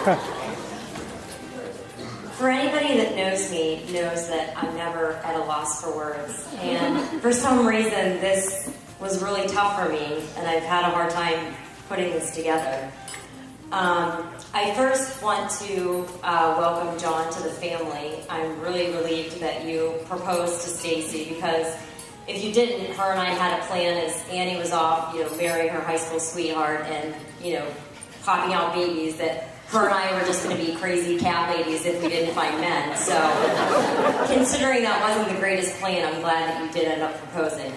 For anybody that knows me knows that I'm never at a loss for words. And for some reason, this was really tough for me, and I've had a hard time putting this together. I first want to welcome John to the family. I'm really relieved that you proposed to Stacey, because if you didn't, her and I had a plan as Annie was off, marrying her high school sweetheart and, popping out babies, that her and I were just going to be crazy cat ladies if we didn't find men. So, considering that wasn't the greatest plan, I'm glad that you did end up proposing.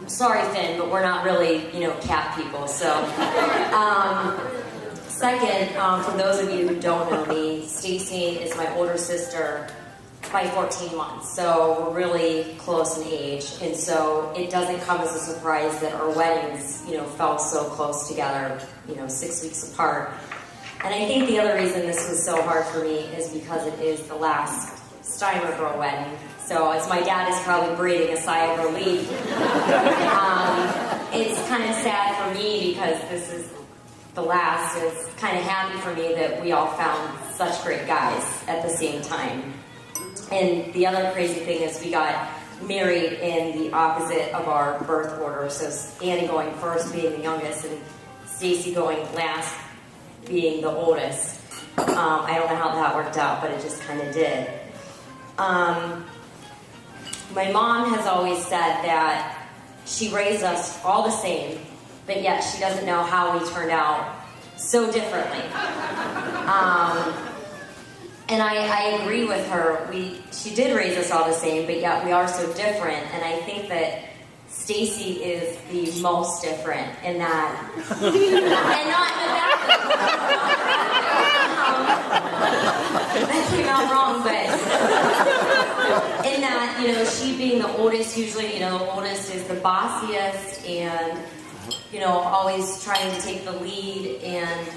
Sorry, Finn, but we're not really, cat people. So, second, for those of you who don't know me, Stacey is my older sister by 14 months, so we're really close in age, and so it doesn't come as a surprise that our weddings, fell so close together, 6 weeks apart. And I think the other reason this was so hard for me is because it is the last Steimer girl wedding. So as my dad is probably breathing a sigh of relief, it's kind of sad for me because this is the last. It's kind of happy for me that we all found such great guys at the same time. And the other crazy thing is we got married in the opposite of our birth order. So Annie going first, being the youngest, and Stacey going last, being the oldest. I don't know how that worked out, but it just kind of did. My mom has always said that she raised us all the same, but yet she doesn't know how we turned out so differently. And I agree with her. She did raise us all the same, but yet we are so different. And I think that Stacey is the most different in that, and not in the bad way. That came out wrong, but in that, she being the oldest, usually, the oldest is the bossiest and, always trying to take the lead, and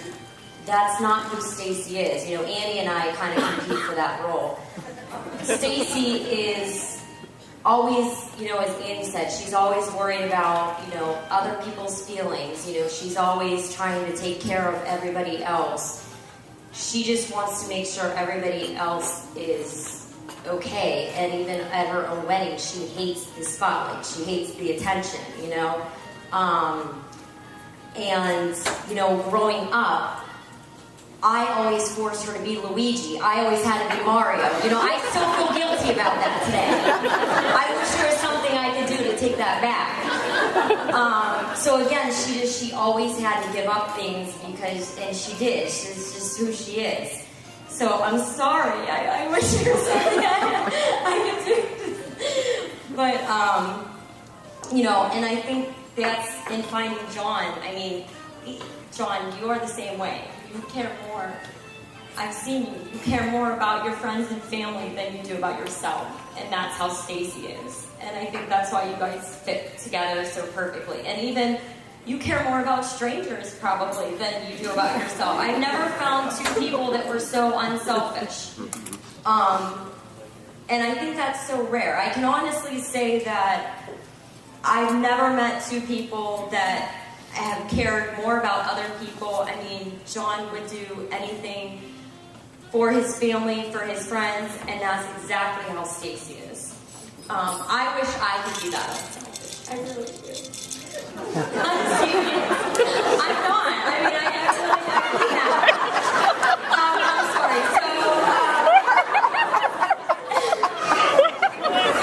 that's not who Stacey is. Annie and I kind of compete for that role. Stacey is always, as Annie said, she's always worried about, other people's feelings. She's always trying to take care of everybody else. She just wants to make sure everybody else is okay. And even at her own wedding, she hates the spotlight. She hates the attention, And, growing up, I always forced her to be Luigi. I always had to be Mario. I still feel guilty about that today. I wish there was something I could do to take that back. So again, she always had to give up things and she did. She's just who she is. So I'm sorry. I wish there was something I could do. But, and I think that's in finding John. I mean, John, you are the same way. You care more. I've seen you. You care more about your friends and family than you do about yourself. And that's how Stacey is. And I think that's why you guys fit together so perfectly. And even you care more about strangers probably than you do about yourself. I've never found two people that were so unselfish. And I think that's so rare. I can honestly say that I've never met two people that have cared more about other people. I mean, John would do anything for his family, for his friends, and that's exactly how Stacey is. I wish I could be that unselfish. I really do. I'm serious. I'm not. I mean, I actually am. I'm sorry. So,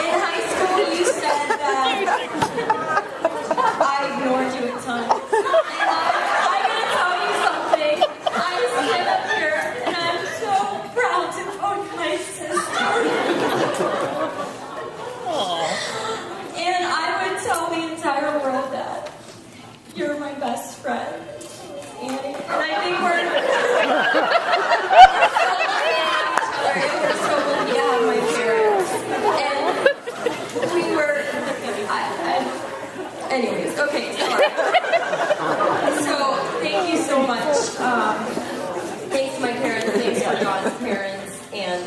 in high school, you said that I ignored you at times. I'm going to tell you something. I stand up here and I'm so proud to own my sister. And I would tell the entire world that you're my best friend, Annie. And I think we're so lucky to have my parents. And we were, anyways, okay, sorry. So, thank you so much. Thanks to my parents, thanks to John's parents, and